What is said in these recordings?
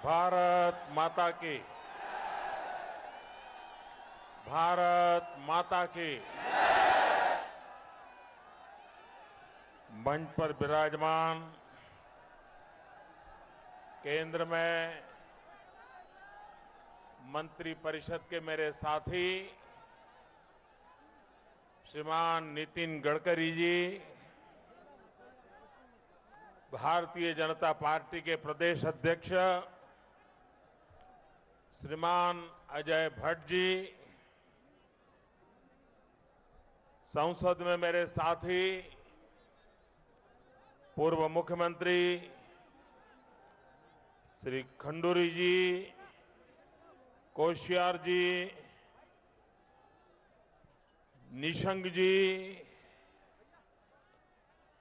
भारत माता की। भारत माता की। मंच पर विराजमान केंद्र में मंत्री परिषद के मेरे साथी श्रीमान नितिन गडकरी जी, भारतीय जनता पार्टी के प्रदेश अध्यक्ष श्रीमान अजय भट्ट जी, संसद में मेरे साथी पूर्व मुख्यमंत्री श्री खंडूरी जी, कोश्यार जी, निशंक जी,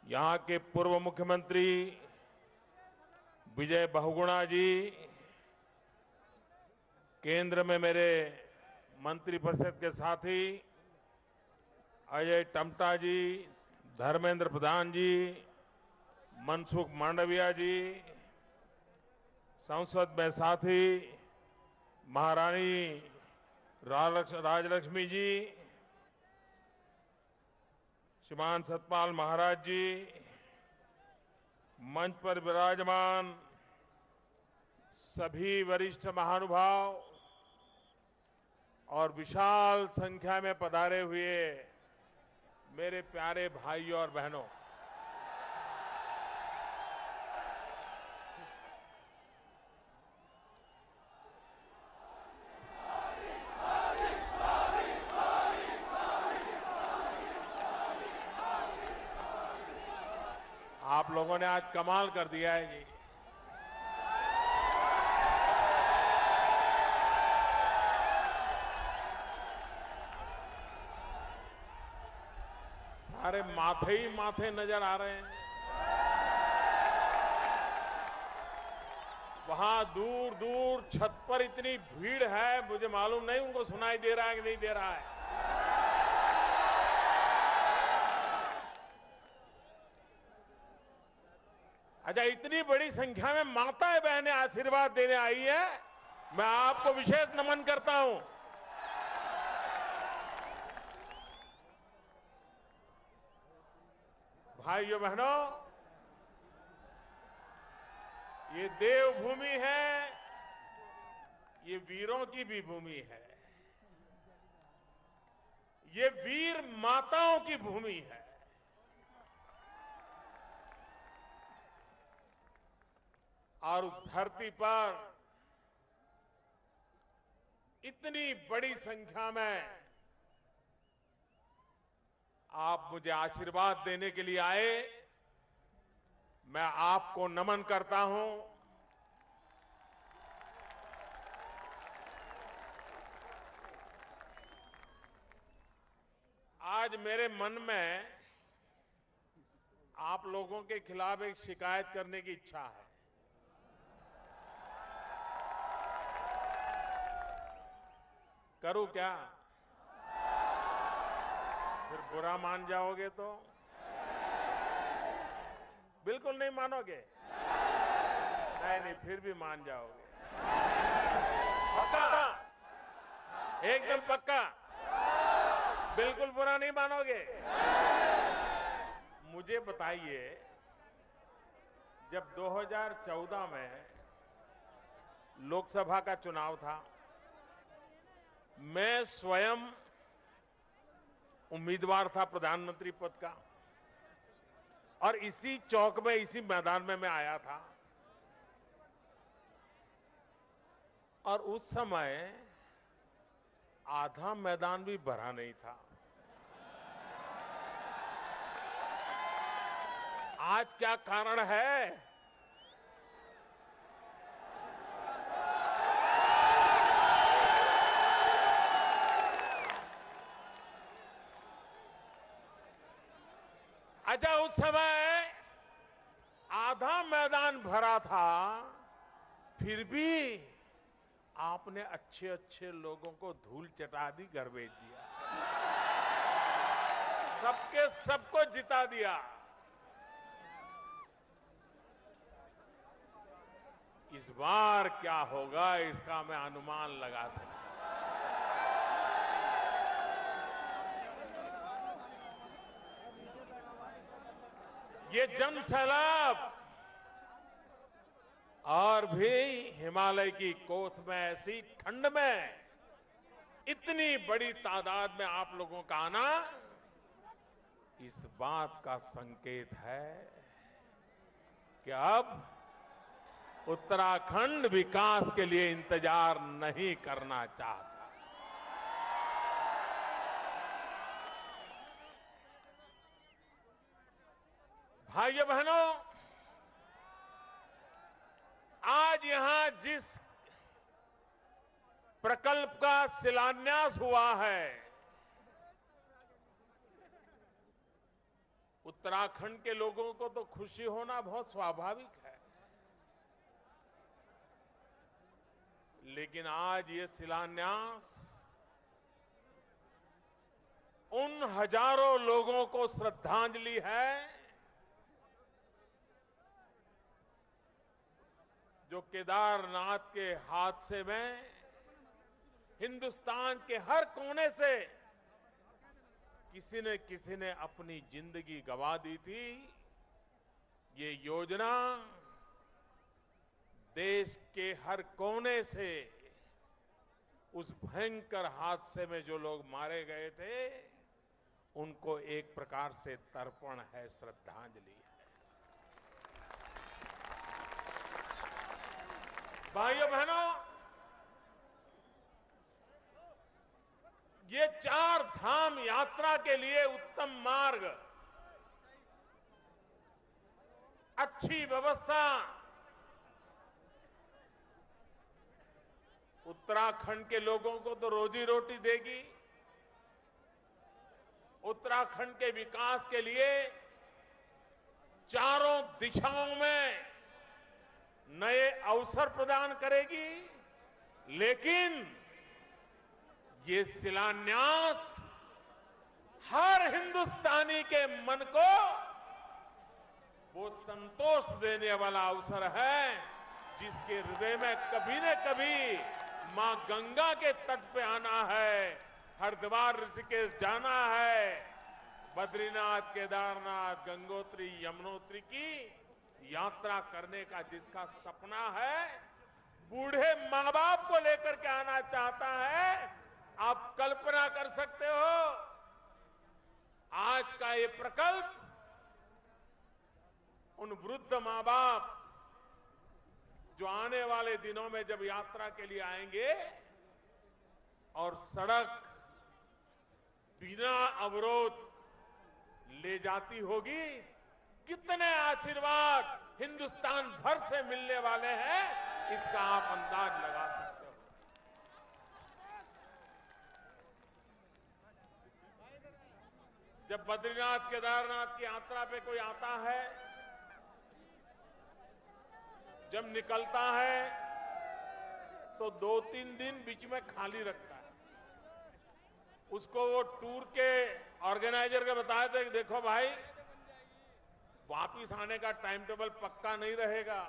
यहां के पूर्व मुख्यमंत्री विजय बहुगुणा जी, केंद्र में मेरे मंत्रिपरिषद के साथी अजय टम्टा जी, धर्मेंद्र प्रधान जी, मनसुख मांडविया जी, संसद में साथी महारानी राजलक्ष्मी जी, श्रीमान सतपाल महाराज जी, मंच पर विराजमान सभी वरिष्ठ महानुभाव और विशाल संख्या में पधारे हुए मेरे प्यारे भाइयों और बहनों, आप लोगों ने आज कमाल कर दिया है जी। सारे माथे ही माथे नजर आ रहे हैं। वहां दूर दूर छत पर इतनी भीड़ है, मुझे मालूम नहीं उनको सुनाई दे रहा है कि नहीं दे रहा है। अच्छा, इतनी बड़ी संख्या में माताएं बहनें आशीर्वाद देने आई है, मैं आपको विशेष नमन करता हूं। भाइयों बहनों, ये देवभूमि है, ये वीरों की भी भूमि है, ये वीर माताओं की भूमि है। और उस धरती पर इतनी बड़ी संख्या में आप मुझे आशीर्वाद देने के लिए आए, मैं आपको नमन करता हूं। आज मेरे मन में आप लोगों के खिलाफ एक शिकायत करने की इच्छा है। करूं क्या? फिर बुरा मान जाओगे तो? बिल्कुल नहीं मानोगे? नहीं नहीं, फिर भी मान जाओगे। पक्का? एकदम पक्का? बिल्कुल बुरा नहीं मानोगे? मुझे बताइए, जब 2014 में लोकसभा का चुनाव था, मैं स्वयं उम्मीदवार था प्रधानमंत्री पद का, और इसी चौक में, इसी मैदान में मैं आया था, और उस समय आधा मैदान भी भरा नहीं था। आज क्या कारण है? अच्छा, उस समय आधा मैदान भरा था, फिर भी आपने अच्छे अच्छे लोगों को धूल चटा दी, घर भेज दिया, सबके सबको जिता दिया। इस बार क्या होगा इसका मैं अनुमान लगा सकता हूं। ये जन सैलाब और भी हिमालय की कोथ में ऐसी ठंड में इतनी बड़ी तादाद में आप लोगों का आना इस बात का संकेत है कि अब उत्तराखंड विकास के लिए इंतजार नहीं करना चाहता। भाइयों बहनों, आज यहां जिस प्रकल्प का शिलान्यास हुआ है, उत्तराखंड के लोगों को तो खुशी होना बहुत स्वाभाविक है, लेकिन आज ये शिलान्यास उन हजारों लोगों को श्रद्धांजलि है जो केदारनाथ के हादसे में हिंदुस्तान के हर कोने से किसी ने अपनी जिंदगी गंवा दी थी। ये योजना देश के हर कोने से उस भयंकर हादसे में जो लोग मारे गए थे उनको एक प्रकार से तर्पण है, श्रद्धांजलि है। भाइयों बहनों, ये 4 धाम यात्रा के लिए उत्तम मार्ग, अच्छी व्यवस्था उत्तराखंड के लोगों को तो रोजी रोटी देगी, उत्तराखंड के विकास के लिए चारों दिशाओं में नए अवसर प्रदान करेगी, लेकिन ये शिलान्यास हर हिंदुस्तानी के मन को वो संतोष देने वाला अवसर है जिसके हृदय में कभी न कभी मां गंगा के तट पे आना है, हरिद्वार ऋषिकेश जाना है, बद्रीनाथ केदारनाथ गंगोत्री यमुनोत्री की यात्रा करने का जिसका सपना है, बूढ़े मां बाप को लेकर के आना चाहता है। आप कल्पना कर सकते हो आज का ये प्रकल्प उन वृद्ध मां बाप जो आने वाले दिनों में जब यात्रा के लिए आएंगे और सड़क बिना अवरोध ले जाती होगी, कितने आशीर्वाद हिंदुस्तान भर से मिलने वाले हैं, इसका आप अंदाज लगा सकते हो। जब बद्रीनाथ केदारनाथ की यात्रा पे कोई आता है, जब निकलता है तो 2-3 दिन बीच में खाली रखता है। उसको वो टूर के ऑर्गेनाइजर के बताया था कि देखो भाई, वापिस आने का टाइम टेबल पक्का नहीं रहेगा।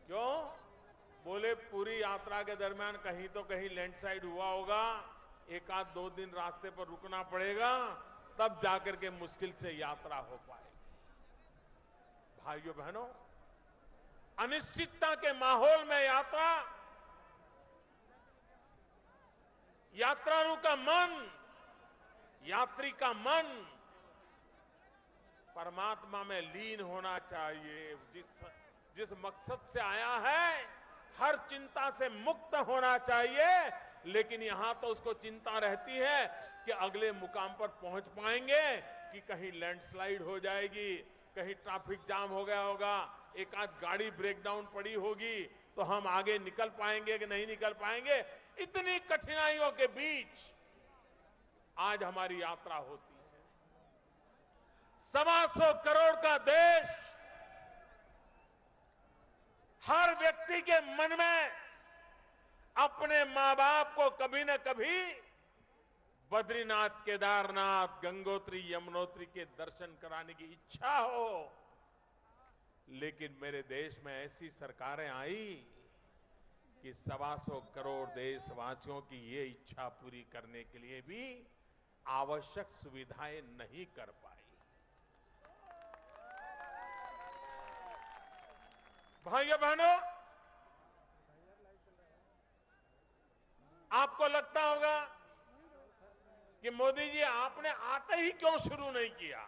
क्यों? बोले पूरी यात्रा के दरमियान कहीं तो कहीं लैंडस्लाइड हुआ होगा, 1-2 दिन रास्ते पर रुकना पड़ेगा, तब जाकर के मुश्किल से यात्रा हो पाएगी। भाइयों बहनों, अनिश्चितता के माहौल में यात्रालु का मन, यात्री का मन परमात्मा में लीन होना चाहिए। जिस मकसद से आया है हर चिंता से मुक्त होना चाहिए, लेकिन यहां तो उसको चिंता रहती है कि अगले मुकाम पर पहुंच पाएंगे कि कहीं लैंडस्लाइड हो जाएगी, कहीं ट्रैफिक जाम हो गया होगा, एक आध गाड़ी ब्रेकडाउन पड़ी होगी तो हम आगे निकल पाएंगे कि नहीं निकल पाएंगे। इतनी कठिनाइयों के बीच आज हमारी यात्रा होती है। 125 करोड़ का देश, हर व्यक्ति के मन में अपने मां बाप को कभी न कभी बद्रीनाथ केदारनाथ गंगोत्री यमुनोत्री के दर्शन कराने की इच्छा हो, लेकिन मेरे देश में ऐसी सरकारें आई कि 125 करोड़ देशवासियों की ये इच्छा पूरी करने के लिए भी आवश्यक सुविधाएं नहीं कर पाई। भाइयों बहनों, आपको लगता होगा कि मोदी जी आपने आते ही क्यों शुरू नहीं किया।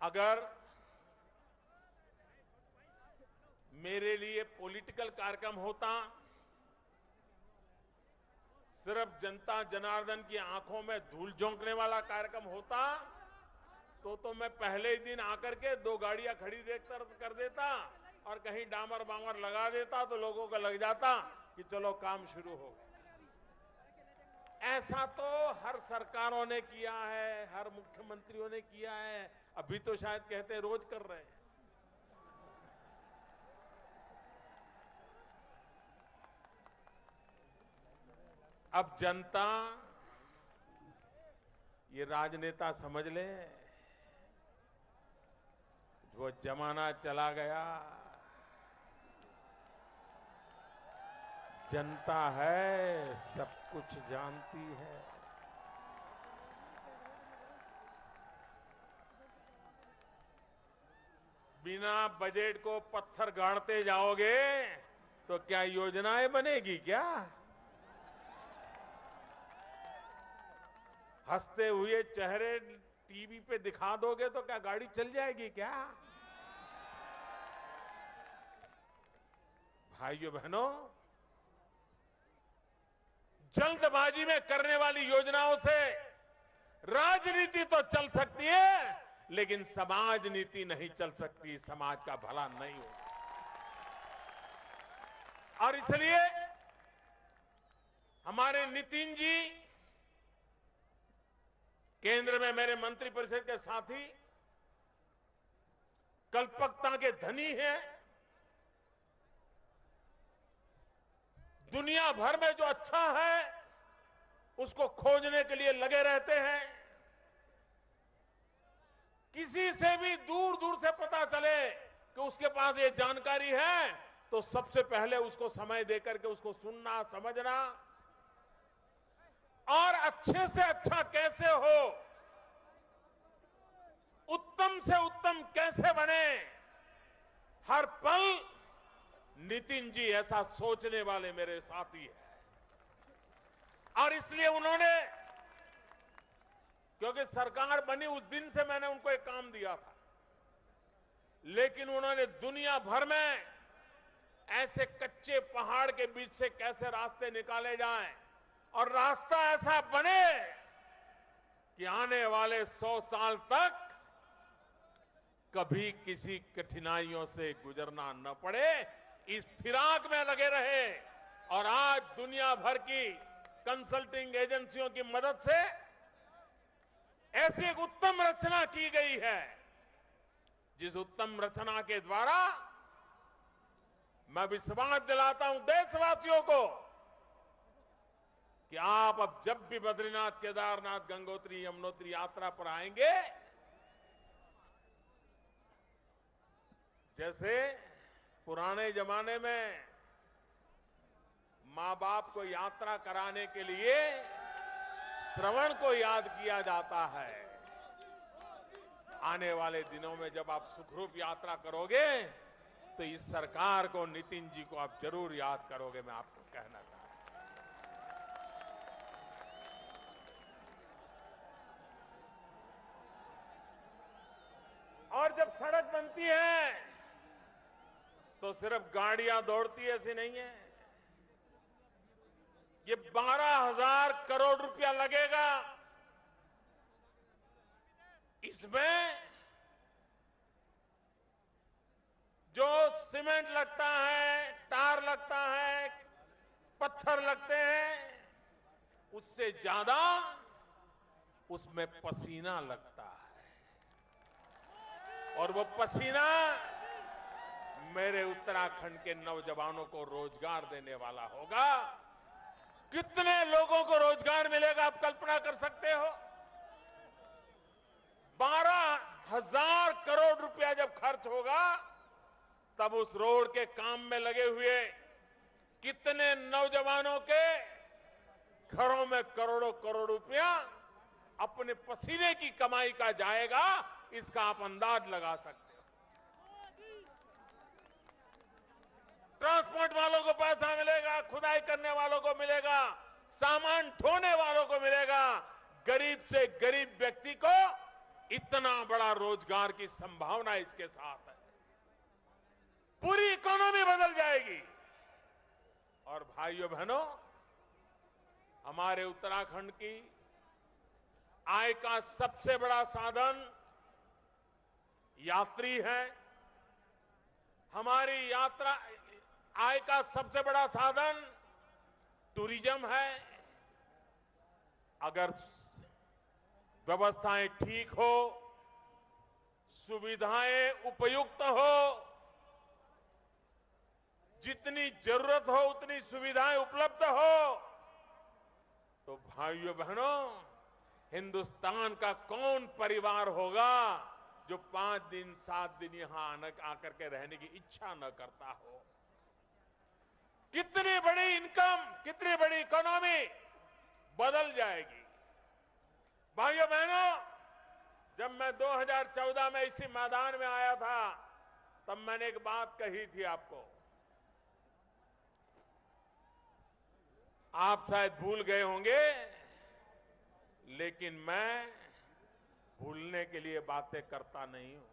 अगर मेरे लिए पॉलिटिकल कार्यक्रम होता, सिर्फ जनता जनार्दन की आंखों में धूल झोंकने वाला कार्यक्रम होता, तो मैं पहले ही दिन आकर के 2 गाड़ियां खड़ी कर देता और कहीं डामर बामर लगा देता तो लोगों को लग जाता कि चलो काम शुरू हो गया। ऐसा तो हर सरकारों ने किया है, हर मुख्यमंत्रियों ने किया है, अभी तो शायद कहते रोज कर रहे हैं। अब जनता ये राजनेता समझ ले, वो जमाना चला गया। जनता है, सब कुछ जानती है। बिना बजट को पत्थर गाड़ते जाओगे तो क्या योजनाएं बनेगी क्या? हंसते हुए चेहरे टीवी पे दिखा दोगे तो क्या गाड़ी चल जाएगी क्या? भाइयों बहनों, जल्दबाजी में करने वाली योजनाओं से राजनीति तो चल सकती है, लेकिन समाज नीति नहीं चल सकती, समाज का भला नहीं हो सकता। और इसलिए हमारे नितिन जी केंद्र में मेरे मंत्रिपरिषद के साथी कल्पकता के धनी हैं। दुनिया भर में जो अच्छा है उसको खोजने के लिए लगे रहते हैं। किसी से भी दूर दूर से पता चले कि उसके पास ये जानकारी है तो सबसे पहले उसको समय देकर के उसको सुनना, समझना और अच्छे से अच्छा कैसे हो, उत्तम से उत्तम कैसे बने, हर पल नितिन जी ऐसा सोचने वाले मेरे साथी हैं। और इसलिए उन्होंने, क्योंकि सरकार बनी उस दिन से मैंने उनको एक काम दिया था, लेकिन उन्होंने दुनिया भर में ऐसे कच्चे पहाड़ के बीच से कैसे रास्ते निकाले जाएं और रास्ता ऐसा बने कि आने वाले 100 साल तक कभी किसी कठिनाइयों से गुजरना न पड़े, इस फिराक में लगे रहे। और आज दुनिया भर की कंसल्टिंग एजेंसियों की मदद से ऐसी एक उत्तम रचना की गई है, जिस उत्तम रचना के द्वारा मैं विश्वास दिलाता हूं देशवासियों को कि आप अब जब भी बद्रीनाथ, केदारनाथ, गंगोत्री, यमुनोत्री यात्रा पर आएंगे, जैसे पुराने जमाने में मां बाप को यात्रा कराने के लिए श्रवण को याद किया जाता है, आने वाले दिनों में जब आप सुखरूप यात्रा करोगे तो इस सरकार को, नितिन जी को आप जरूर याद करोगे। मैं आपको कहना चाहता हूं। और जब सड़क बनती है तो सिर्फ गाड़ियां दौड़ती है ऐसी नहीं है, ये 12,000 करोड़ रुपया लगेगा। इसमें जो सीमेंट लगता है, टार लगता है, पत्थर लगते हैं, उससे ज्यादा उसमें पसीना लगता है। और वो पसीना मेरे उत्तराखंड के नौजवानों को रोजगार देने वाला होगा। कितने लोगों को रोजगार मिलेगा आप कल्पना कर सकते हो? 1,000 करोड़ रुपया जब खर्च होगा तब उस रोड के काम में लगे हुए कितने नौजवानों के घरों में करोड़ों करोड़ रुपया अपने पसीने की कमाई का जाएगा, इसका आप अंदाज लगा सकते हो। ट्रांसपोर्ट वालों को पैसा मिलेगा, खुदाई करने वालों को मिलेगा, सामान ढोने वालों को मिलेगा, गरीब से गरीब व्यक्ति को इतना बड़ा रोजगार की संभावना इसके साथ है। पूरी इकोनॉमी बदल जाएगी। और भाइयों बहनों, हमारे उत्तराखंड की आय का सबसे बड़ा साधन यात्री है। हमारी यात्रा आय का सबसे बड़ा साधन टूरिज्म है। अगर व्यवस्थाएं ठीक हो, सुविधाएं उपयुक्त हो, जितनी जरूरत हो उतनी सुविधाएं उपलब्ध हो, तो भाइयों बहनों, हिंदुस्तान का कौन परिवार होगा जो 5 दिन 7 दिन यहां आकर के रहने की इच्छा न करता हो। कितनी बड़ी इनकम, कितनी बड़ी इकोनॉमी बदल जाएगी। भाइयों बहनों, जब मैं 2014 में इसी मैदान में आया था तब मैंने एक बात कही थी आपको, आप शायद भूल गए होंगे, लेकिन मैं भूलने के लिए बातें करता नहीं हूं।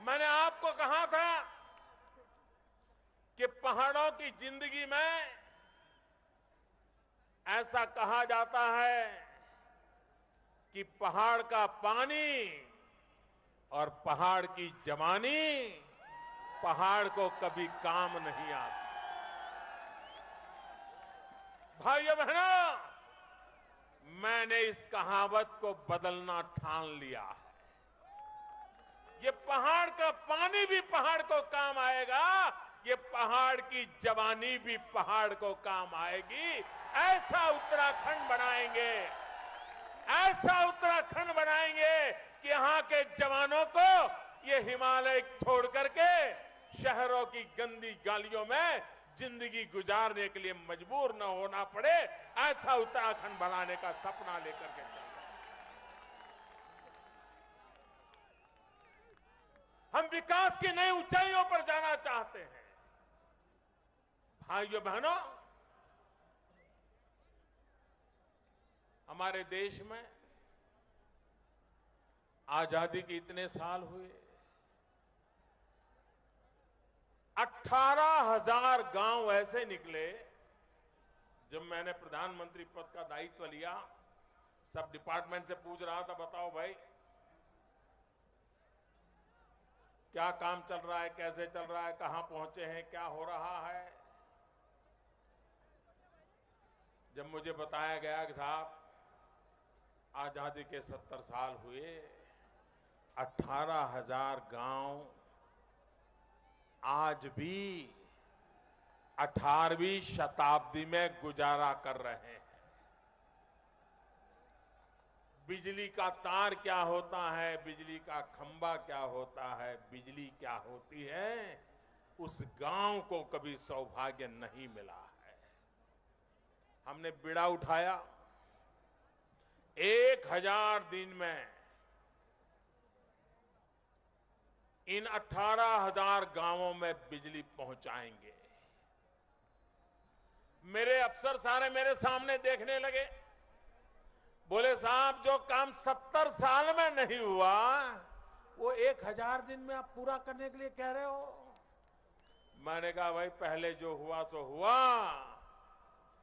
मैंने आपको कहा था कि पहाड़ों की जिंदगी में ऐसा कहा जाता है कि पहाड़ का पानी और पहाड़ की जवानी पहाड़ को कभी काम नहीं आती। भाइयों बहनों, मैंने इस कहावत को बदलना ठान लिया है। ये पहाड़ का पानी भी पहाड़ को काम आएगा, ये पहाड़ की जवानी भी पहाड़ को काम आएगी। ऐसा उत्तराखंड बनाएंगे, ऐसा उत्तराखंड बनाएंगे कि यहाँ के जवानों को ये हिमालय छोड़ करके शहरों की गंदी गालियों में जिंदगी गुजारने के लिए मजबूर न होना पड़े। ऐसा उत्तराखंड बनाने का सपना लेकर के चल रहे हैं। हम विकास की नई ऊंचाइयों पर जाना चाहते हैं। भाइयों बहनों, हमारे देश में आजादी के इतने साल हुए, 18,000 गांव ऐसे निकले। जब मैंने प्रधानमंत्री पद का दायित्व लिया, सब डिपार्टमेंट से पूछ रहा था, बताओ भाई क्या काम चल रहा है, कैसे चल रहा है, कहां पहुंचे हैं, क्या हो रहा है। जब मुझे बताया गया कि साहब आजादी के 70 साल हुए, 18,000 गांव आज भी 18वीं शताब्दी में गुजारा कर रहे हैं। बिजली का तार क्या होता है, बिजली का खंभा क्या होता है, बिजली क्या होती है, उस गांव को कभी सौभाग्य नहीं मिला है। हमने बीड़ा उठाया, 1000 दिन में इन 18,000 गांवों में बिजली पहुंचाएंगे। मेरे अफसर सारे मेरे सामने देखने लगे, बोले साहब जो काम 70 साल में नहीं हुआ वो 1000 दिन में आप पूरा करने के लिए कह रहे हो। मैंने कहा भाई पहले जो हुआ सो हुआ,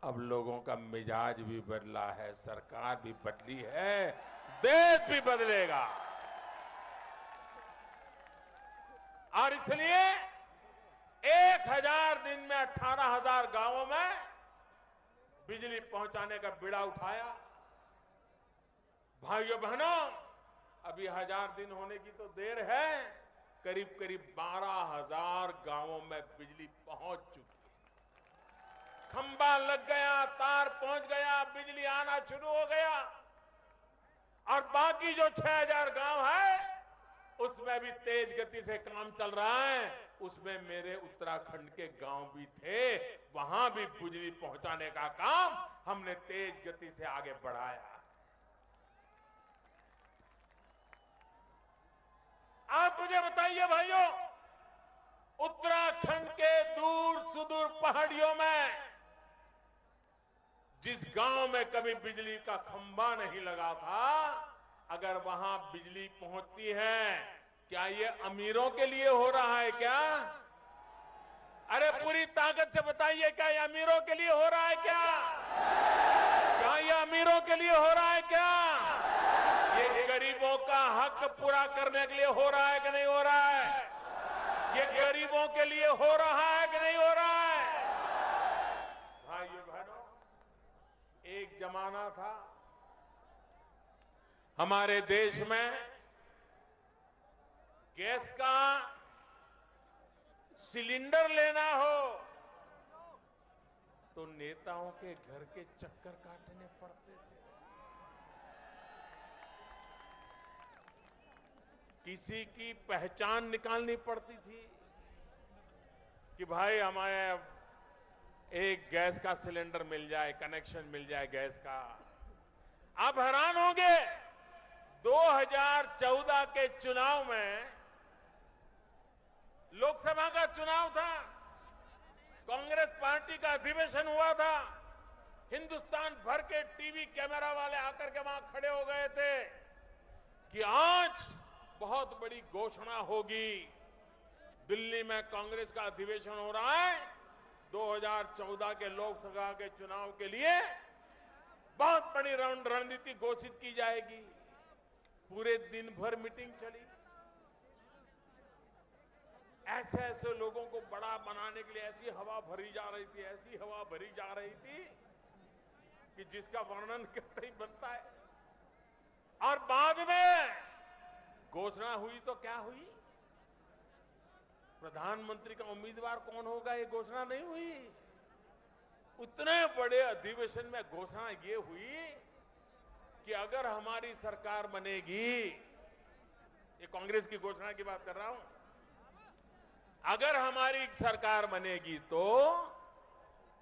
अब लोगों का मिजाज भी बदला है, सरकार भी बदली है, देश भी बदलेगा। और इसलिए 1000 दिन में 18,000 गांवों में बिजली पहुंचाने का बीड़ा उठाया। भाइयों बहनों, अभी 1000 दिन होने की तो देर है, करीब करीब 12,000 गांवों में बिजली पहुंच चुकी है। खंभा लग गया, तार पहुंच गया, बिजली आना शुरू हो गया। और बाकी जो 6000 गांव है उसमें भी तेज गति से काम चल रहा है। उसमें मेरे उत्तराखंड के गांव भी थे, वहां भी बिजली पहुंचाने का काम हमने तेज गति से आगे बढ़ाया। आप मुझे बताइए भाइयों, उत्तराखंड के दूर सुदूर पहाड़ियों में जिस गांव में कभी बिजली का खंभा नहीं लगा था, अगर वहां बिजली पहुंचती है, क्या ये अमीरों के लिए हो रहा है क्या? अरे पूरी ताकत से बताइए, क्या ये अमीरों के लिए हो रहा है क्या? क्या ये अमीरों के लिए हो रहा है क्या? ये गरीबों का हक पूरा करने के लिए हो रहा है कि नहीं हो रहा है? ये गरीबों के लिए हो रहा है कि नहीं हो रहा है? भाइयों बहनों, एक जमाना था हमारे देश में गैस का सिलेंडर लेना हो तो नेताओं के घर के चक्कर काटने पड़ते थे। किसी की पहचान निकालनी पड़ती थी कि भाई हमें एक गैस का सिलेंडर मिल जाए, कनेक्शन मिल जाए गैस का। आप हैरान होंगे, 2014 के चुनाव में, लोकसभा का चुनाव था, कांग्रेस पार्टी का अधिवेशन हुआ था, हिंदुस्तान भर के टीवी कैमरा वाले आकर के वहां खड़े हो गए थे कि आज बहुत बड़ी घोषणा होगी। दिल्ली में कांग्रेस का अधिवेशन हो रहा है, 2014 के लोकसभा के चुनाव के लिए बहुत बड़ी रणनीति घोषित की जाएगी। पूरे दिन भर मीटिंग चली। ऐसे ऐसे लोगों को बड़ा बनाने के लिए ऐसी हवा भरी जा रही थी, ऐसी हवा भरी जा रही थी कि जिसका वर्णन करते ही बनता है। और बाद में घोषणा हुई तो क्या हुई? प्रधानमंत्री का उम्मीदवार कौन होगा, ये घोषणा नहीं हुई। उतने बड़े अधिवेशन में घोषणा ये हुई कि अगर हमारी सरकार बनेगी, ये कांग्रेस की घोषणा की बात कर रहा हूं, अगर हमारी सरकार बनेगी तो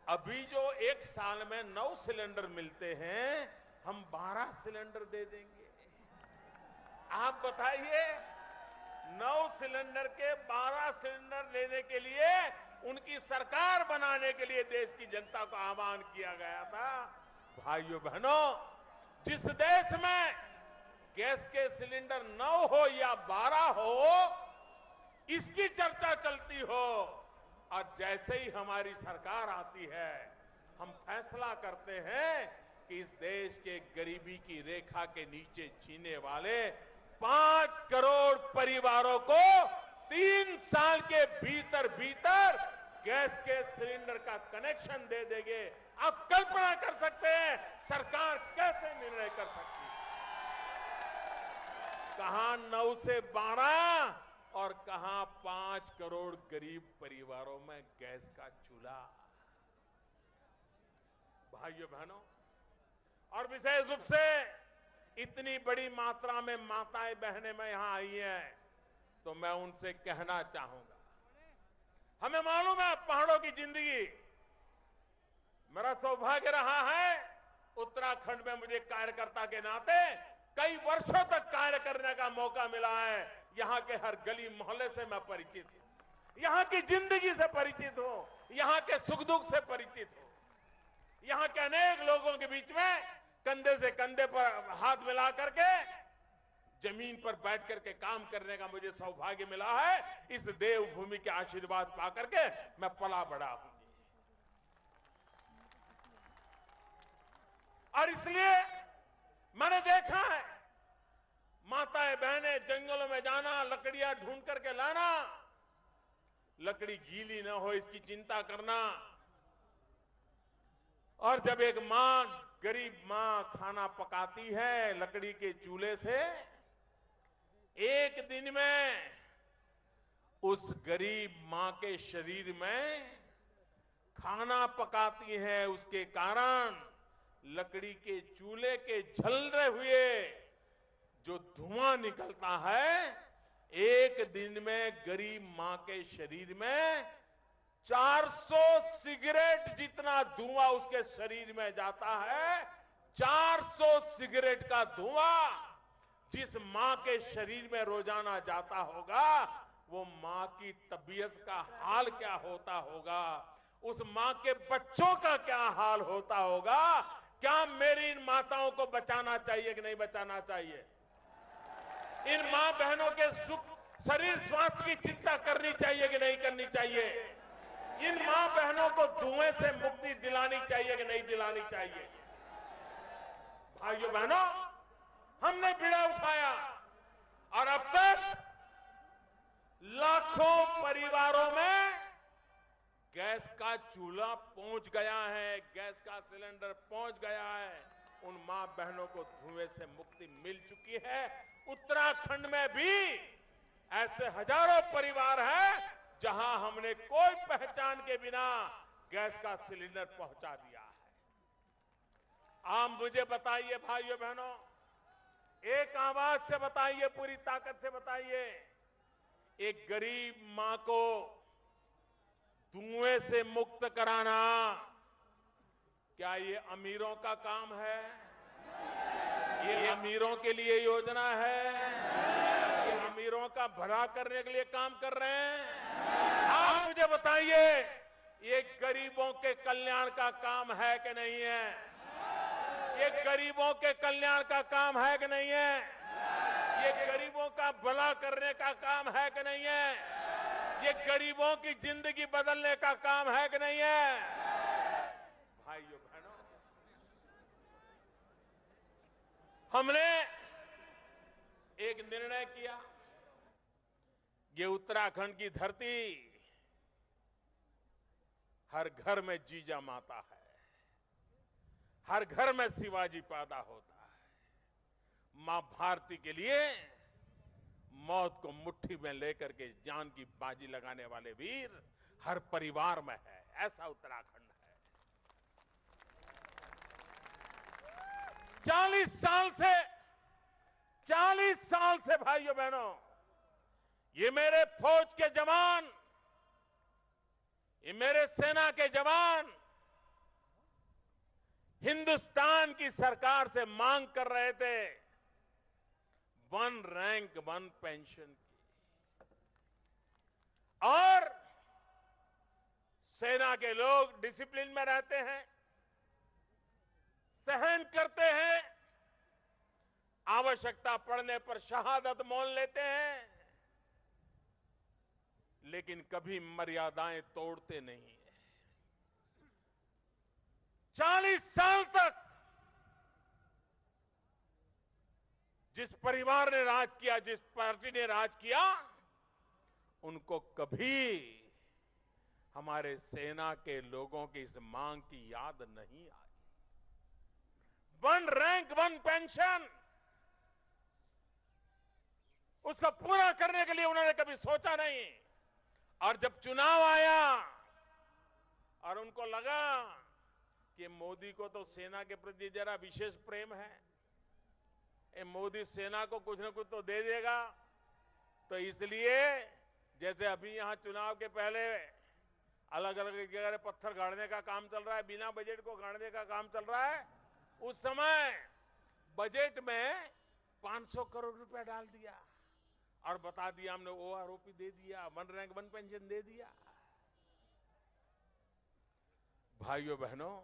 अभी जो एक साल में 9 सिलेंडर मिलते हैं, हम 12 सिलेंडर दे देंगे। आप बताइए, 9 सिलेंडर के 12 सिलेंडर लेने के लिए उनकी सरकार बनाने के लिए देश की जनता को आह्वान किया गया था। भाइयों बहनों, जिस देश में गैस के सिलेंडर 9 हो या 12 हो, इसकी चर्चा चलती हो, और जैसे ही हमारी सरकार आती है, हम फैसला करते हैं कि इस देश के गरीबी की रेखा के नीचे जीने वाले 5 करोड़ परिवारों को 3 साल के भीतर भीतर गैस के सिलेंडर का कनेक्शन दे देंगे। आप कल्पना कर सकते हैं सरकार कैसे निर्णय कर सकती है? कहां 9 से 12 और कहां 5 करोड़ गरीब परिवारों में गैस का चूल्हा। भाइयों बहनों, और विशेष रूप से इतनी बड़ी मात्रा में माताएं बहनें में यहां आई हैं, तो मैं उनसे कहना चाहूंगा, हमें मालूम है पहाड़ों की जिंदगी। मेरा सौभाग्य रहा है उत्तराखंड में मुझे कार्यकर्ता के नाते कई वर्षों तक कार्य करने का मौका मिला है। यहां के हर गली मोहल्ले से मैं परिचित हूं, यहां की जिंदगी से परिचित हूं, यहां के सुख दुख से परिचित हूं। यहां के अनेक लोगों के बीच में कंधे से कंधे पर हाथ मिला करके जमीन पर बैठ करके काम करने का मुझे सौभाग्य मिला है। इस देवभूमि के आशीर्वाद पा करके मैं पला बड़ा हूं, और इसलिए मैंने देखा है माताएं बहनें जंगलों में जाना, लकड़ियां ढूंढ करके लाना, लकड़ी गीली ना हो इसकी चिंता करना। और जब एक मां, गरीब मां खाना पकाती है लकड़ी के चूल्हे से, एक दिन में उस गरीब मां के शरीर में खाना पकाती है, उसके कारण लकड़ी के चूल्हे के जलते हुए जो धुआं निकलता है, एक दिन में गरीब मां के शरीर में 400 सिगरेट जितना धुआं उसके शरीर में जाता है। 400 सिगरेट का धुआं जिस मां के शरीर में रोजाना जाता होगा, वो मां की तबीयत का हाल क्या होता होगा, उस मां के बच्चों का क्या हाल होता होगा। क्या मेरी इन माताओं को बचाना चाहिए कि नहीं बचाना चाहिए? इन मां बहनों के सुख शरीर स्वास्थ्य की चिंता करनी चाहिए कि नहीं करनी चाहिए? इन मां बहनों को धुएं से मुक्ति दिलानी चाहिए कि नहीं दिलानी चाहिए? भाइयों बहनों, हमने बीड़ा उठाया और अब तक लाखों परिवारों में गैस का चूल्हा पहुंच गया है, गैस का सिलेंडर पहुंच गया है। उन मां बहनों को धुएं से मुक्ति मिल चुकी है। उत्तराखंड में भी ऐसे हजारों परिवार हैं जहां हमने कोई पहचान के बिना गैस का सिलेंडर पहुंचा दिया है। आप मुझे बताइए भाइयों बहनों, एक आवाज से बताइए, पूरी ताकत से बताइए, एक गरीब मां को धुएं से मुक्त कराना क्या ये अमीरों का काम है? ये अमीरों के लिए योजना है? ये अमीरों का भला करने के लिए काम कर रहे हैं? आप मुझे बताइए, ये गरीबों के कल्याण का काम है कि नहीं है? ये गरीबों के कल्याण का काम है कि नहीं है? ये गरीबों का भला करने का काम है कि नहीं है? ये गरीबों की जिंदगी बदलने का काम है कि नहीं है? भाइयों बहनों, हमने एक निर्णय किया, ये उत्तराखंड की धरती हर घर में जीजा माता है, हर घर में शिवाजी पैदा होता है। मां भारती के लिए मौत को मुट्ठी में लेकर के जान की बाजी लगाने वाले वीर हर परिवार में है। ऐसा उत्तराखंड है। 40 साल से भाइयों बहनों, ये मेरे फौज के जवान, ये मेरे सेना के जवान हिंदुस्तान की सरकार से मांग कर रहे थे 1 रैंक 1 पेंशन की। और सेना के लोग डिसिप्लिन में रहते हैं, सहन करते हैं, आवश्यकता पड़ने पर शहादत मोल लेते हैं, लेकिन कभी मर्यादाएं तोड़ते नहीं है। 40 साल तक जिस परिवार ने राज किया, जिस पार्टी ने राज किया, उनको कभी हमारे सेना के लोगों की इस मांग की याद नहीं आई। 1 रैंक 1 पेंशन, उसको पूरा करने के लिए उन्होंने कभी सोचा नहीं। और जब चुनाव आया और उनको लगा कि मोदी को तो सेना के प्रति जरा विशेष प्रेम है, मोदी सेना को कुछ न कुछ तो दे देगा, तो इसलिए जैसे अभी यहां चुनाव के पहले अलग अलग जगह पत्थर गाड़ने का काम चल रहा है, बिना बजट को गाड़ने का काम चल रहा है, उस समय बजट में 500 करोड़ रुपया डाल दिया और बता दिया हमने ओआरओपी दे दिया, 1 रैंक 1 पेंशन दे दिया। भाइयों बहनों,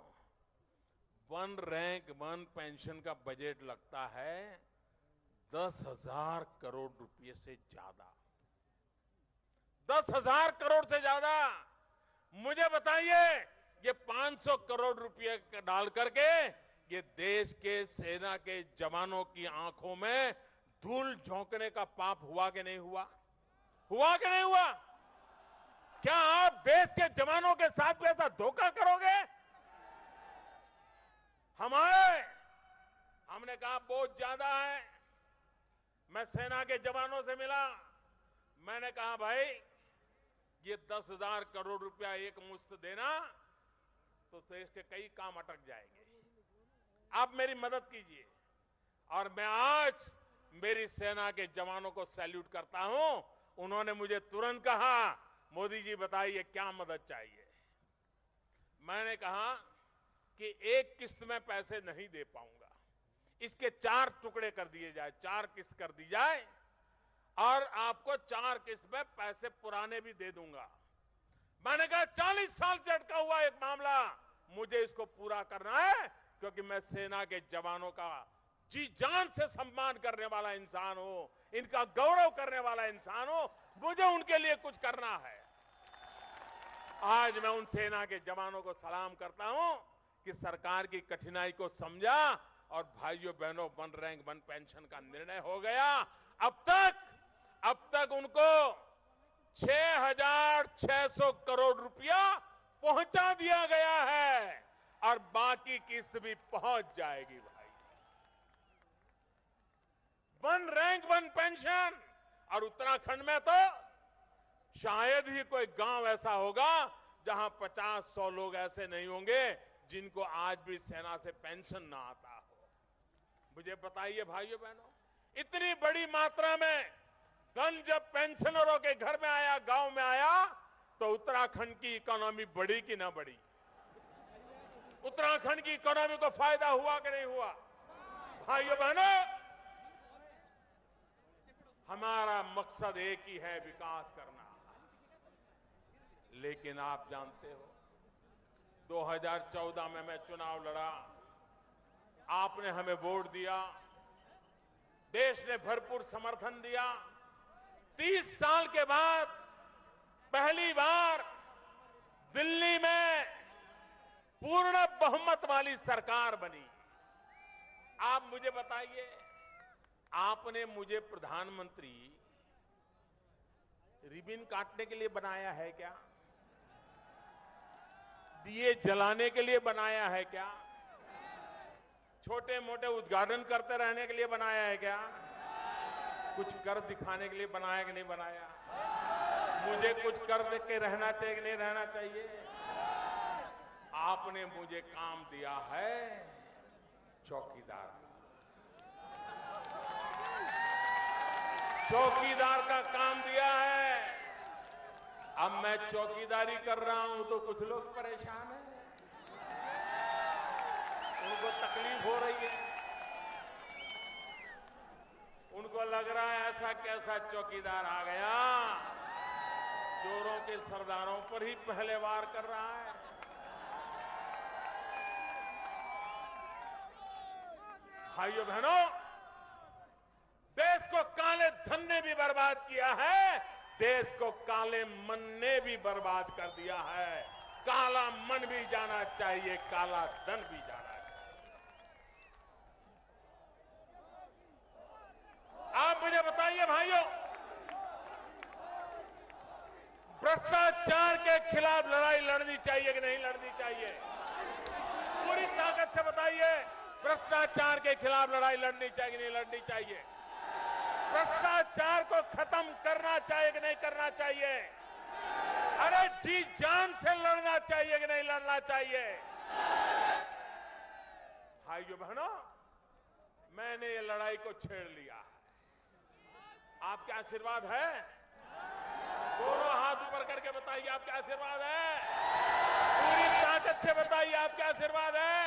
1 रैंक 1 पेंशन का बजट लगता है 10,000 करोड़ रुपए से ज्यादा। 10,000 करोड़ से ज्यादा। मुझे बताइए, ये 500 करोड़ रुपए डाल करके ये देश के सेना के जवानों की आंखों में धूल झोंकने का पाप हुआ कि नहीं हुआ? हुआ कि नहीं हुआ? क्या आप देश के जवानों के साथ भी ऐसा धोखा करोगे? हमने कहा बहुत ज्यादा है। मैं सेना के जवानों से मिला, मैंने कहा भाई ये 10,000 करोड़ रुपया एक मुश्त देना तो देश के कई काम अटक जाएंगे, आप मेरी मदद कीजिए। और मैं आज मेरी सेना के जवानों को सैल्यूट करता हूं। उन्होंने मुझे तुरंत कहा, मोदी जी बताइए क्या मदद चाहिए। मैंने कहा कि एक किस्त में पैसे नहीं दे पाऊंगा, इसके 4 टुकड़े कर दिए जाए, 4 किस्त कर दी जाए और आपको 4 किस्त में पैसे पुराने भी दे दूंगा। मैंने कहा 40 साल से अटका हुआ एक मामला, मुझे इसको पूरा करना है, क्योंकि मैं सेना के जवानों का जी जान से सम्मान करने वाला इंसान हूं, इनका गौरव करने वाला इंसान हूं, मुझे उनके लिए कुछ करना है। आज मैं उन सेना के जवानों को सलाम करता हूं कि सरकार की कठिनाई को समझा और भाइयों बहनों 1 रैंक 1 पेंशन का निर्णय हो गया। अब तक उनको 6,600 करोड़ रुपया पहुंचा दिया गया है और बाकी किस्त भी पहुंच जाएगी। भाई 1 रैंक 1 पेंशन। और उत्तराखंड में तो शायद ही कोई गांव ऐसा होगा जहां 50-100 लोग ऐसे नहीं होंगे जिनको आज भी सेना से पेंशन ना आता हो। मुझे बताइए भाइयों बहनों, इतनी बड़ी मात्रा में धन जब पेंशनरों के घर में आया, गांव में आया, तो उत्तराखंड की इकोनॉमी बढ़ी कि ना बढ़ी? उत्तराखंड की इकोनॉमी को फायदा हुआ कि नहीं हुआ? भाइयों बहनों, हमारा मकसद एक ही है, विकास करना। लेकिन आप जानते हो 2014 में मैं चुनाव लड़ा, आपने हमें वोट दिया, देश ने भरपूर समर्थन दिया। 30 साल के बाद पहली बार दिल्ली में पूर्ण बहुमत वाली सरकार बनी। आप मुझे बताइए, आपने मुझे प्रधानमंत्री रिबन काटने के लिए बनाया है क्या? दिए जलाने के लिए बनाया है क्या? छोटे मोटे उद्घाटन करते रहने के लिए बनाया है क्या? कुछ कर दिखाने के लिए बनाया कि नहीं बनाया? मुझे कुछ कर दे के रहना चाहिए कि नहीं रहना चाहिए? आपने मुझे काम दिया है चौकीदार का। चौकीदार का काम दिया है। अब मैं चौकीदारी कर रहा हूं तो कुछ लोग परेशान हैं, उनको तकलीफ हो रही है, उनको लग रहा है ऐसा कैसा चौकीदार आ गया, चोरों के सरदारों पर ही पहले वार कर रहा है। भाइयों बहनों, देश को काले धन ने भी बर्बाद किया है, देश को काले मन ने भी बर्बाद कर दिया है। काला मन भी जाना चाहिए, काला धन भी जाना चाहिए। आप मुझे बताइए भाइयों, भ्रष्टाचार के खिलाफ लड़ाई लड़नी चाहिए कि नहीं लड़नी चाहिए? पूरी ताकत से बताइए, भ्रष्टाचार के खिलाफ लड़ाई लड़नी चाहिए कि नहीं लड़नी चाहिए? भ्रष्टाचार को खत्म करना चाहिए कि नहीं करना चाहिए? अरे जी जान से लड़ना चाहिए कि नहीं लड़ना चाहिए? भाइयों बहनों, मैंने ये लड़ाई को छेड़ लिया है। आपका आशीर्वाद है? दोनों हाथ ऊपर करके बताइए आपका आशीर्वाद है? पूरी ताकत से बताइए आपका आशीर्वाद है?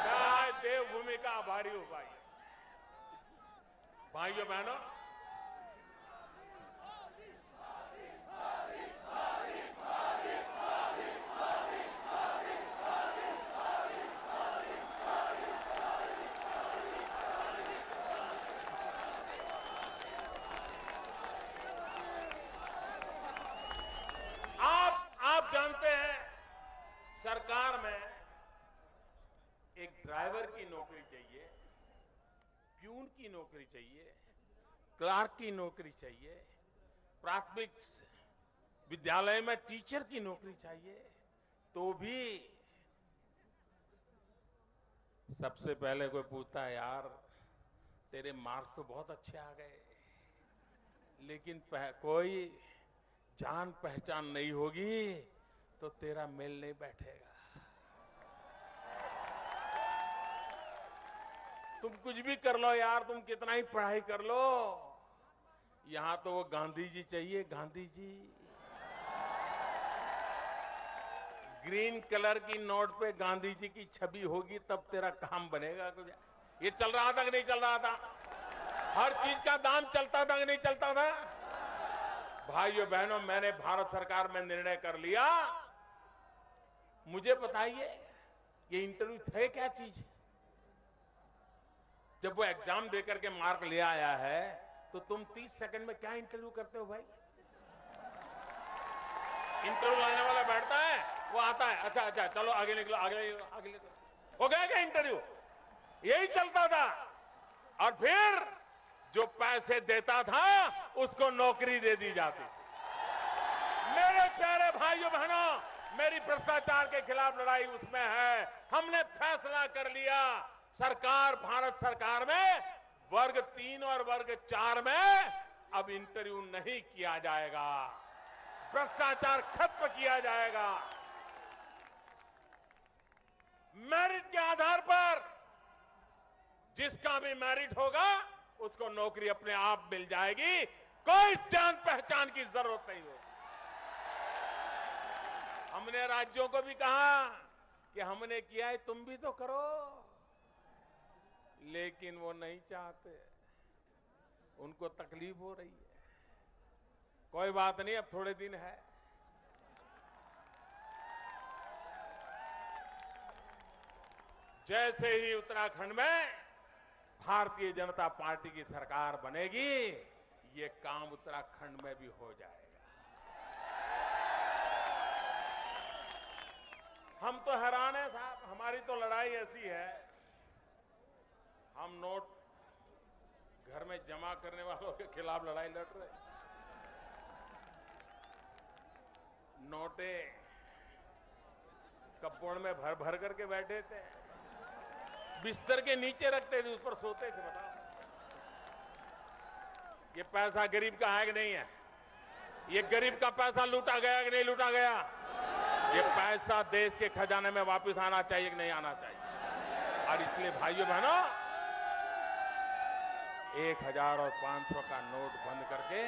मैं आज देवभूमि का आभारी हूं भाइयों बहनों। आप जानते हैं, सरकार में एक ड्राइवर की नौकरी चाहिए, प्यून की नौकरी चाहिए, क्लार्क की नौकरी चाहिए, प्राथमिक विद्यालय में टीचर की नौकरी चाहिए, तो भी सबसे पहले कोई पूछता है, यार तेरे मार्क्स तो बहुत अच्छे आ गए, लेकिन कोई जान पहचान नहीं होगी तो तेरा मेल नहीं बैठेगा। तुम कुछ भी कर लो यार, तुम कितना ही पढ़ाई कर लो, यहां तो वो गांधी जी चाहिए, गांधी जी। ग्रीन कलर की नोट पे गांधी जी की छवि होगी तब तेरा काम बनेगा कुछ। ये चल रहा था कि नहीं चल रहा था? हर चीज का दाम चलता था कि नहीं चलता था? भाइयों बहनों, मैंने भारत सरकार में निर्णय कर लिया। मुझे बताइए, ये इंटरव्यू है क्या चीज? जब वो एग्जाम देकर के मार्क ले आया है तो तुम 30 सेकंड में क्या इंटरव्यू करते हो भाई? इंटरव्यू लेने वाला बैठता है, वो आता है, अच्छा अच्छा चलो आगे निकलो, आगे निकलो, आगे निकलो, हो गया क्या इंटरव्यू? यही चलता था। और फिर जो पैसे देता था उसको नौकरी दे दी जाती थी। मेरे प्यारे भाइयों बहनों, मेरी भ्रष्टाचार के खिलाफ लड़ाई उसमें है। हमने फैसला कर लिया, सरकार, भारत सरकार में वर्ग 3 और वर्ग 4 में अब इंटरव्यू नहीं किया जाएगा, भ्रष्टाचार खत्म किया जाएगा। मेरिट के आधार पर जिसका भी मेरिट होगा उसको नौकरी अपने आप मिल जाएगी, कोई जान पहचान की जरूरत नहीं होगी। हमने राज्यों को भी कहा कि हमने किया है, तुम भी तो करो, लेकिन वो नहीं चाहते, उनको तकलीफ हो रही है। कोई बात नहीं, अब थोड़े दिन है। जैसे ही उत्तराखंड में भारतीय जनता पार्टी की सरकार बनेगी, ये काम उत्तराखंड में भी हो जाएगा। हम तो हैरान हैं साहब, हमारी तो लड़ाई ऐसी है, हम नोट घर में जमा करने वालों के खिलाफ लड़ाई लड़ रहे हैं। नोटे कपबोर्ड में भर भर करके बैठे थे, बिस्तर के नीचे रखते थे, उस पर सोते थे। बताओ, ये पैसा गरीब का है कि नहीं है? ये गरीब का पैसा लूटा गया कि नहीं लूटा गया? ये पैसा देश के खजाने में वापस आना चाहिए कि नहीं आना चाहिए? और इसलिए भाइयों बहनों, 1000 और 500 का नोट बंद करके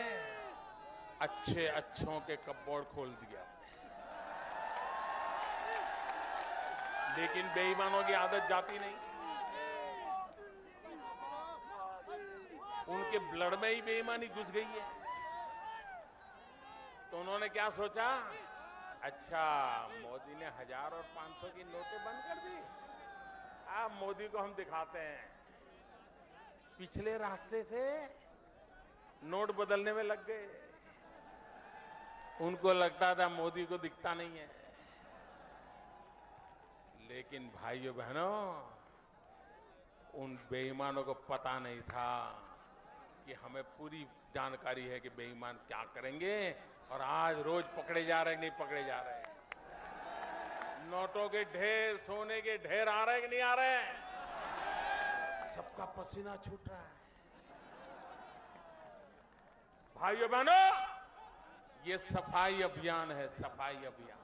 अच्छे अच्छों के कपबोर्ड खोल दिया। लेकिन बेईमानों की आदत जाती नहीं, उनके ब्लड में ही बेईमानी घुस गई है। तो उन्होंने क्या सोचा, अच्छा मोदी ने 1000 और 500 की नोटें बंद कर दी, अब मोदी को हम दिखाते हैं। पिछले रास्ते से नोट बदलने में लग गए। उनको लगता था मोदी को दिखता नहीं है। लेकिन भाइयों बहनों, उन बेईमानों को पता नहीं था कि हमें पूरी जानकारी है कि बेईमान क्या करेंगे, और आज रोज पकड़े जा रहे हैं, नहीं पकड़े जा रहे हैं। नोटों के ढेर, सोने के ढेर आ रहे हैं कि नहीं आ रहे हैं? सबका पसीना छूट रहा है। भाइयों बहनों, ये सफाई अभियान है, सफाई अभियान।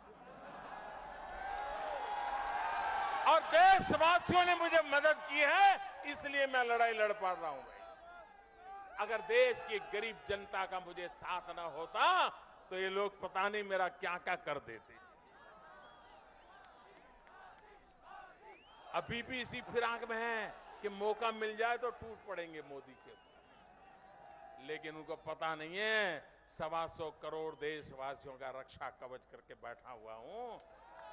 और देशवासियों ने मुझे मदद की है, इसलिए मैं लड़ाई लड़ पा रहा हूं भाई। अगर देश की गरीब जनता का मुझे साथ ना होता तो ये लोग पता नहीं मेरा क्या क्या कर देते। अभी भी इसी फिराक में है कि मौका मिल जाए तो टूट पड़ेंगे मोदी के ऊपर। लेकिन उनको पता नहीं है 125 करोड़ देशवासियों का रक्षा कवच करके बैठा हुआ हूं।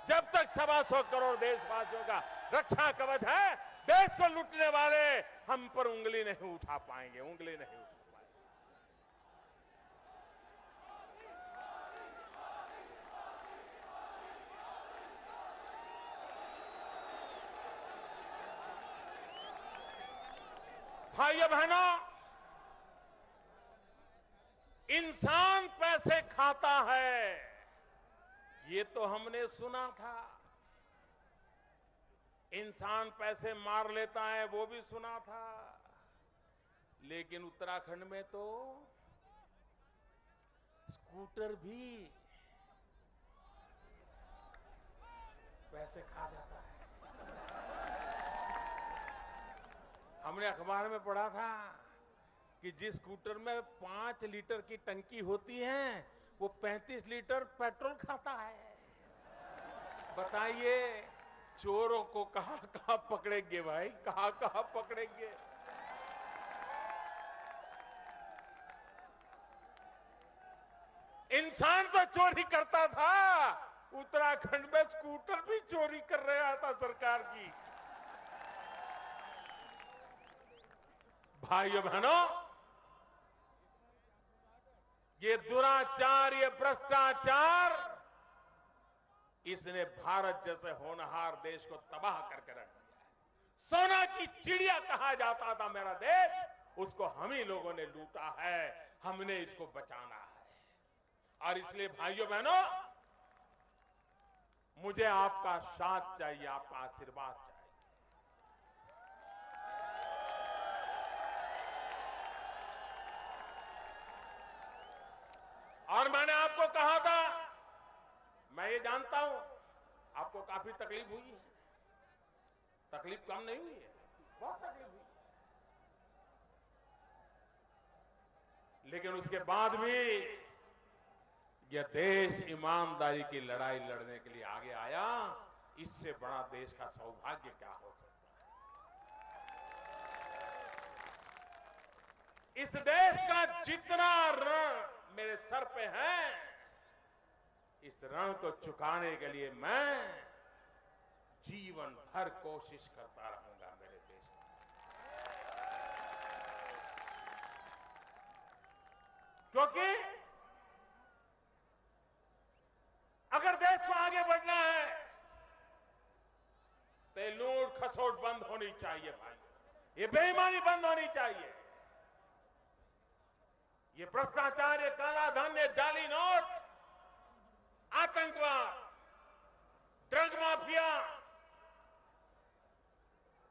जब तक 125 करोड़ देशवासियों का रक्षा कवच है, देश को लूटने वाले हम पर उंगली नहीं उठा पाएंगे, उंगली नहीं उठा पाएंगे। भाइयों बहनों, इंसान पैसे खाता है, ये तो हमने सुना था। इंसान पैसे मार लेता है, वो भी सुना था। लेकिन उत्तराखंड में तो स्कूटर भी पैसे खा जाता है। हमने अखबार में पढ़ा था कि जिस स्कूटर में 5 लीटर की टंकी होती है वो 35 लीटर पेट्रोल खाता है। बताइए चोरों को कहां कहां पकड़ेंगे भाई, कहां कहां पकड़ेंगे। इंसान तो चोरी करता था, उत्तराखंड में स्कूटर भी चोरी कर रहा था सरकार की। भाइयों बहनों, ये दुराचार, ये भ्रष्टाचार, इसने भारत जैसे होनहार देश को तबाह करके रख दिया है। सोना की चिड़िया कहा जाता था मेरा देश, उसको हम ही लोगों ने लूटा है। हमने इसको बचाना है। और इसलिए भाइयों बहनों, मुझे आपका साथ चाहिए, आपका आशीर्वाद चाहिए। और मैंने आपको कहा था, मैं ये जानता हूं आपको काफी तकलीफ हुई है। तकलीफ कम नहीं हुई है, बहुत तकलीफ हुई। लेकिन उसके बाद भी यह देश ईमानदारी की लड़ाई लड़ने के लिए आगे आया। इससे बड़ा देश का सौभाग्य क्या हो सकता है। इस देश का जितना ऋण मेरे सर पे है, इस ऋण को चुकाने के लिए मैं जीवन भर कोशिश करता रहूंगा मेरे देश में। क्योंकि अगर देश को आगे बढ़ना है तो ये लूट खसोट बंद होनी चाहिए भाई, ये बेईमानी बंद होनी चाहिए, ये भ्रष्टाचार, ये काला धन, ये जाली नोट, आतंकवाद, ड्रग माफिया,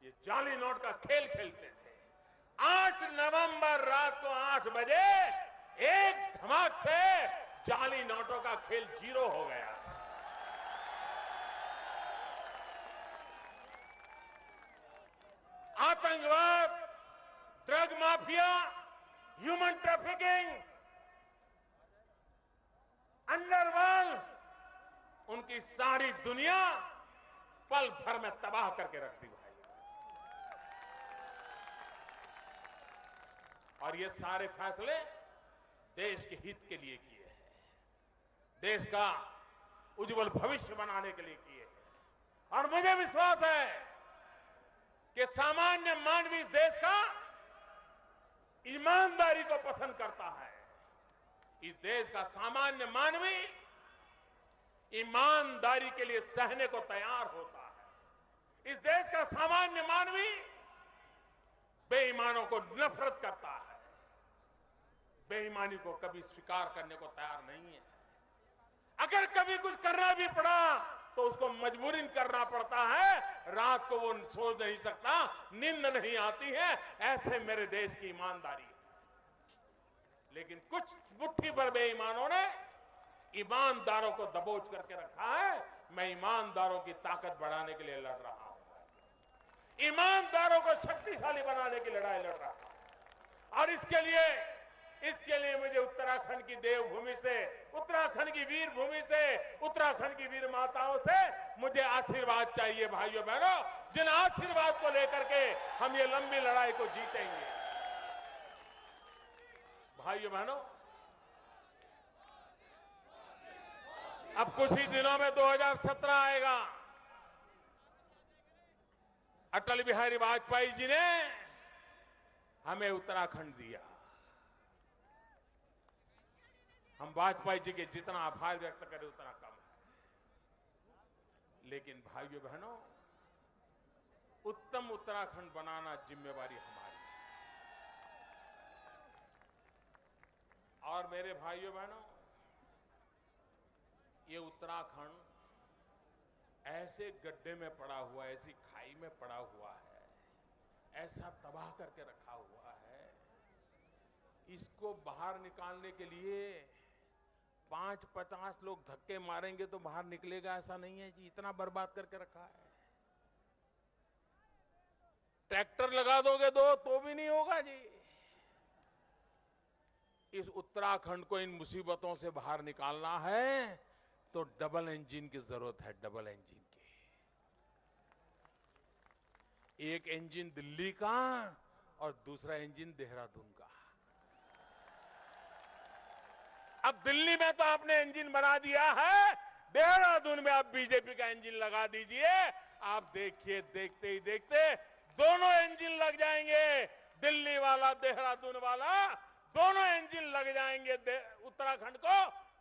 ये जाली नोट का खेल खेलते थे। 8 नवंबर रात को 8 बजे एक धमाक से जाली नोटों का खेल 0 हो गया। आतंकवाद, drug mafia, human trafficking, underworld, उनकी सारी दुनिया पल भर में तबाह करके रख दी भाई। और ये सारे फैसले देश के हित के लिए किए हैं, देश का उज्जवल भविष्य बनाने के लिए किए हैं। और मुझे विश्वास है कि सामान्य मानवी इस देश का ईमानदारी को पसंद करता है। इस देश का सामान्य मानवी ईमानदारी के लिए सहने को तैयार होता है। इस देश का सामान्य मानवी बेईमानों को नफरत करता है, बेईमानी को कभी स्वीकार करने को तैयार नहीं है। अगर कभी कुछ करना भी पड़ा तो उसको मजबूरीन करना पड़ता है। रात को वो सो नहीं सकता, नींद नहीं आती है, ऐसे मेरे देश की ईमानदारी है। लेकिन कुछ मुट्ठी भर बेईमानों ने ईमानदारों को दबोच करके रखा है। मैं ईमानदारों की ताकत बढ़ाने के लिए लड़ रहा हूं, ईमानदारों को शक्तिशाली बनाने की लड़ाई लड़ रहा हूं। और इसके लिए मुझे उत्तराखंड की देवभूमि से, उत्तराखंड की वीर भूमि से, उत्तराखंड की वीर माताओं से मुझे आशीर्वाद चाहिए भाइयों बहनों, जिन आशीर्वाद को लेकर के हम ये लंबी लड़ाई को जीतेंगे। भाइयों बहनों, अब कुछ ही दिनों में 2017 आएगा। अटल बिहारी वाजपेयी जी ने हमें उत्तराखंड दिया। हम वाजपेयी जी के जितना आभार व्यक्त करें उतना कम है। लेकिन भाइयों बहनों, उत्तम उत्तराखंड बनाना जिम्मेवारी हमारी है। और मेरे भाइयों बहनों, ये उत्तराखंड ऐसे गड्ढे में पड़ा हुआ है, ऐसी खाई में पड़ा हुआ है, ऐसा तबाह करके रखा हुआ है। इसको बाहर निकालने के लिए 5-50 लोग धक्के मारेंगे तो बाहर निकलेगा, ऐसा नहीं है जी। इतना बर्बाद करके रखा है। ट्रैक्टर लगा दोगे दो तो भी नहीं होगा जी। इस उत्तराखंड को इन मुसीबतों से बाहर निकालना है तो डबल इंजन की जरूरत है, डबल इंजन की। एक इंजन दिल्ली का और दूसरा इंजन देहरादून का। अब दिल्ली में तो आपने इंजन बना दिया है, देहरादून में आप बीजेपी का इंजन लगा दीजिए। आप देखिए, देखते ही देखते दोनों इंजन लग जाएंगे, दिल्ली वाला देहरादून वाला, दोनों इंजन लग जाएंगे। उत्तराखंड को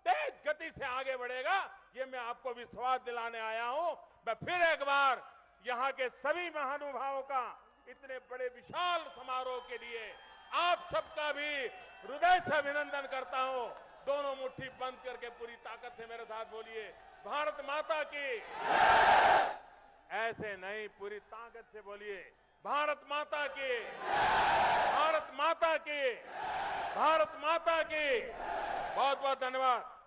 तेज गति से आगे बढ़ेगा, ये मैं आपको विश्वास दिलाने आया हूं। मैं फिर एक बार यहां के सभी महानुभावों का इतने बड़े विशाल समारोह के लिए आप सबका भी हृदय से अभिनंदन करता हूं। दोनों मुट्ठी बंद करके पूरी ताकत से मेरे साथ बोलिए, भारत माता की। ऐसे नहीं, पूरी ताकत से बोलिए, भारत माता की, भारत माता की, भारत माता की। बहुत बहुत धन्यवाद।